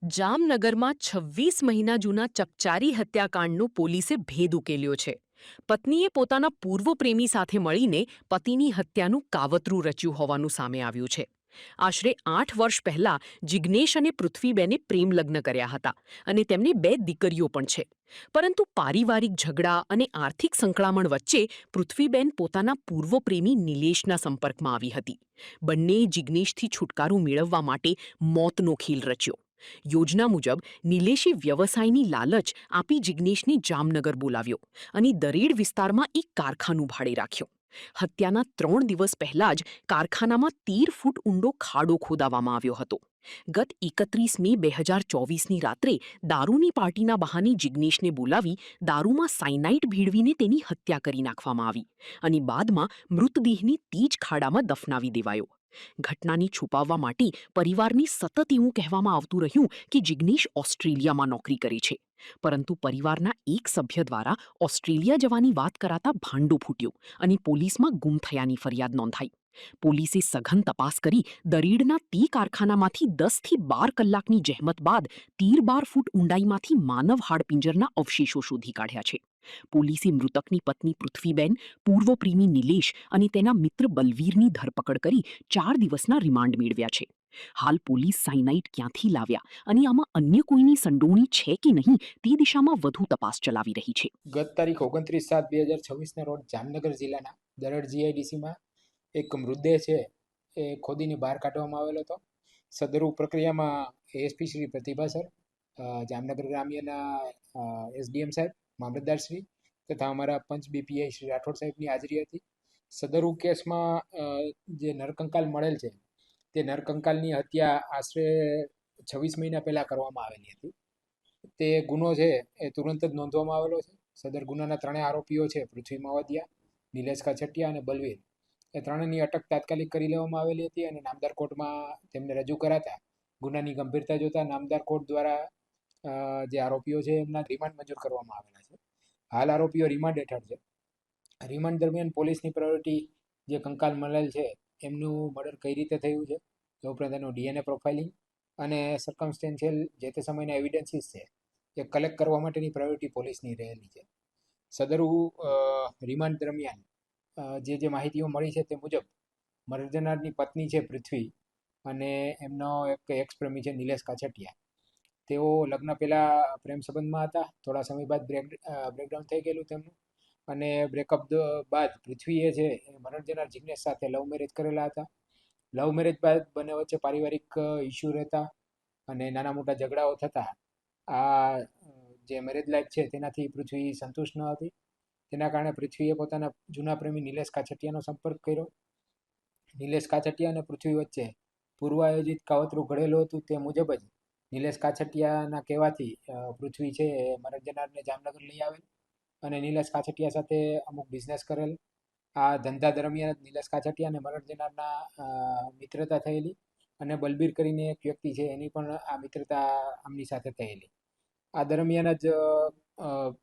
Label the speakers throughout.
Speaker 1: જામનગરમાં 26 મહિના જૂના ચકચારી હત્યાકાંડનો પોલીસે ભેદ ઉકેલ્યો છે. પત્નીએ પોતાના પૂર્વ પ્રેમી સાથે મળીને પતિની હત્યાનું કાવતરું રચ્યું હોવાનું સામે આવ્યું છે. આશરે 8 વર્ષ પહેલા જિજ્ઞેશ અને પૃથ્વીબેને પ્રેમલગ્ન કર્યા હતા અને તેમને 2 દીકરીઓ પણ છે. પરંતુ પારિવારિક ઝઘડા અને આર્થિક સંકળામણ વચ્ચે પૃથ્વીબેન પોતાના પૂર્વ પ્રેમી નિલેશના સંપર્કમાં આવી હતી. બંનેએ જિજ્ઞેશથી છુટકારો મેળવવા માટે મોતનો ખેલ રચ્યો. યોજના મુજબ નિલેશે વ્યવસાયની લાલચ આપી જિજ્ઞેશને જામનગર બોલાવ્યો અને દરેડ વિસ્તારમાં એક કારખાનું ભાડે રાખ્યો. હત્યાના 3 દિવસ પહેલા જ કારખાનામાં 13 ફૂટ ઊંડો ખાડો ખોદાવવામાં આવ્યો હતો. ગત 31 મે 2024ની રાત્રે દારૂની પાર્ટીના બહાને જિજ્ઞેશને બોલાવી દારૂમાં સાયનાઇડ ભેળવીને તેની હત્યા કરી નાખવામાં આવી અને બાદમાં મૃતદેહને તે જ ખાડામાં દફનાવી દેવાયો. ઘટનાને છુપાવવા માટે પરિવારને સતત એવું કહેવામાં આવતું રહ્યું કે જિજ્ઞેશ ઓસ્ટ્રેલિયામાં નોકરી કરે છે. પરંતુ પરિવારના એક સભ્ય દ્વારા ઓસ્ટ્રેલિયા જવાની વાત કરાતા ભાંડો ફૂટ્યો અને પોલીસમાં ગુમ થયાની ફરિયાદ નોંધાઈ. પોલીસે સઘન તપાસ કરી દરેડના તે કારખાનામાંથી 10 થી 12 કલાકની જહેમત બાદ 13-12 ફૂટ ઊંડાઈમાંથી માનવ હાડપિંજરના અવશેષો શોધી કાઢ્યા છે. પોલીસે મૃતકની પત્ની પૃથ્વીબેન, પૂર્વ પ્રેમી નિલેશ અને તેના મિત્ર બલવીરની ધરપકડ કરી 4 દિવસના રિમાન્ડ મેળવ્યા છે. હાલ પોલીસ સાયનાઇડ ક્યાંથી લાવ્યા અને આમાં અન્ય કોઈની સંડોવણી છે કે નહીં તે દિશામાં વધુ તપાસ ચલાવી રહી છે.
Speaker 2: ગત તારીખ 29/7/2026ના રોજ જામનગર જિલ્લાના દરડ જીઆઈડીસીમાં એક મૃતદેહ છે એ ખોદીને બહાર કાઢવામાં આવેલો હતો. સદરુ પ્રક્રિયામાં એએસપી શ્રી પ્રતિભા સર, જામનગર ગ્રામ્યના એસડીએમ સાહેબ, મામલતદાર શ્રી તથા અમારા પંચ બીપીઆઈ શ્રી રાઠોડ સાહેબની હાજરી હતી. સદરુ કેસમાં જે નરકંકાલ મળેલ છે તે નરકંકાલની હત્યા આશરે 26 મહિના પહેલાં કરવામાં આવેલી હતી. તે ગુનો છે એ તુરંત જ નોંધવામાં આવેલો છે. સદર ગુનાના 3 આરોપીઓ છે, પૃથ્વી માવદિયા, નિલેશ કાછટિયા અને બલવીર, એ ત્રણેયની અટક તાત્કાલિક કરી લેવામાં આવેલી હતી અને નામદાર કોર્ટમાં તેમને રજૂ કરાતા ગુનાની ગંભીરતા જોતા નામદાર કોર્ટ દ્વારા જે આરોપીઓ છે એમના રિમાન્ડ મંજૂર કરવામાં આવેલા છે. હાલ આરોપીઓ રિમાન્ડ હેઠળ છે. રિમાન્ડ દરમિયાન પોલીસની પ્રાયોરિટી જે કંકાલ મળેલ છે એમનું મર્ડર કઈ રીતે થયું છે, એ ઉપરાંત એનું ડીએનએ પ્રોફાઇલિંગ અને સર્કમસ્ટેન્શિયલ જે તે સમયના એવિડન્સીસ છે એ કલેક્ટ કરવા માટેની પ્રાયોરિટી પોલીસની રહેલી છે. સદરુ રિમાન્ડ દરમિયાન જે માહિતીઓ મળી છે તે મુજબ મર્ડરનારની પત્ની છે પૃથ્વી અને એમનો એક એક્સ પ્રેમી છે નિલેશ કાછટિયા. તેઓ લગ્ન પહેલાં પ્રેમ સંબંધમાં હતા. થોડા સમય બાદ બ્રેકડાઉન થઈ ગયેલું તેમનું અને બ્રેકઅપ બાદ પૃથ્વીએ છે એ મરણજનાર જિજ્ઞેશ સાથે લવ મેરેજ કરેલા હતા. લવ મેરેજ બાદ બંને વચ્ચે પારિવારિક ઇસ્યુ રહેતા અને નાના મોટા ઝઘડાઓ થતા આ જે મેરેજ લાઈફ છે તેનાથી પૃથ્વી સંતુષ્ટ ન હતી. તેના કારણે પૃથ્વીએ પોતાના જૂના પ્રેમી નિલેશ કાછટિયાનો સંપર્ક કર્યો. નિલેશ કાછટિયા અને પૃથ્વી વચ્ચે પૂર્વ આયોજિત કાવતરું ઘડેલું હતું. તે મુજબ જ નિલેશ કાછટિયાના કહેવાથી પૃથ્વી છે એ મરણજનારને જામનગર લઈ આવેલ અને નિલેશ કાછટિયા સાથે અમુક બિઝનેસ કરેલ. આ ધંધા દરમિયાન જ નિલેશ કાછટિયા અને મરણજનારના મિત્રતા થયેલી અને બલબીર કરીને એક વ્યક્તિ છે એની પણ આ મિત્રતા આમની સાથે થયેલી. આ દરમિયાન જ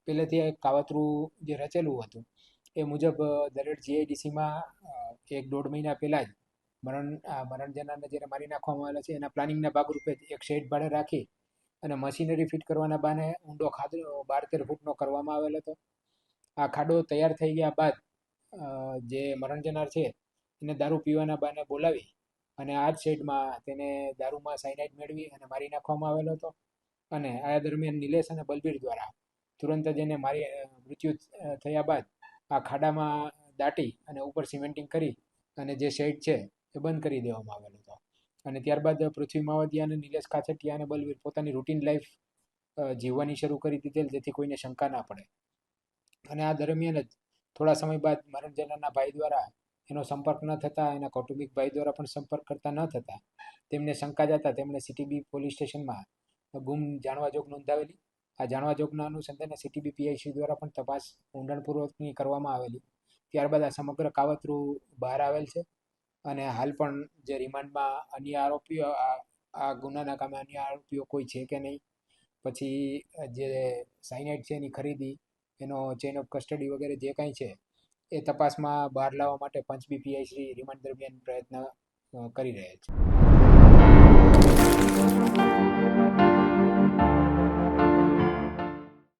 Speaker 2: પહેલેથી એક કાવતરું જે રચેલું હતું એ મુજબ દરેડ જીઆઈડીસીમાં 1-1.5 મહિના પહેલાં જ મરણજનારને જ્યારે મારી નાખવામાં આવેલા છે એના પ્લાનિંગના ભાગરૂપે એક શેડ ભાડે રાખી અને મશીનરી ફિટ કરવાના બહાને ઊંડો ખાડો 12-13 ફૂટનો કરવામાં આવેલો હતો. આ ખાડો તૈયાર થઈ ગયા બાદ જે મરણજનાર છે એને દારૂ પીવાના બહાને બોલાવી અને આ જ શેડમાં તેને દારૂમાં સાયનાઇડ મેળવી અને મારી નાખવામાં આવેલો હતો. અને આ દરમિયાન નિલેશ અને બલબીર દ્વારા તુરંત જ એને મૃત્યુ થયા બાદ આ ખાડામાં દાટી અને ઉપર સિમેન્ટિંગ કરી અને જે શેડ છે એ બંધ કરી દેવામાં આવેલો હતો. અને ત્યારબાદ પૃથ્વી માવદિયા અને નિલેશ કાછટિયા અને બલવીર પોતાની રૂટીન લાઈફ જીવવાની શરૂ કરી દીધેલ, જેથી કોઈને શંકા ના પડે. અને આ દરમિયાન જ થોડા સમય બાદ મરણજનારના ભાઈ દ્વારા એનો સંપર્ક ન થતાં, એના કૌટુંબિક ભાઈ દ્વારા પણ સંપર્ક કરતા ન થતાં તેમને શંકા જતા તેમણે સીટીબી પોલીસ સ્ટેશનમાં ગુમ જાણવા જોગ નોંધાવેલી. આ જાણવા જોગના અનુસંધાને સીટીબી પીઆઈસી દ્વારા પણ તપાસ ઊંડાણપૂર્વકની કરવામાં આવેલી. ત્યારબાદ આ સમગ્ર કાવતરું બહાર આવેલ છે અને હાલ પણ જે રિમાન્ડમાં અન્ય આરોપીઓ આ ગુનાના કામે અન્ય આરોપીઓ કોઈ છે કે નહીં, પછી જે સાયનાઇડ છે એની ખરીદી, એનો ચેઇન ઓફ કસ્ટડી વગેરે જે કાંઈ છે એ તપાસમાં બહાર લાવવા માટે પંચ બીપીઆઈ શ્રી રિમાન્ડ દરમિયાન પ્રયત્ન કરી રહ્યા છે.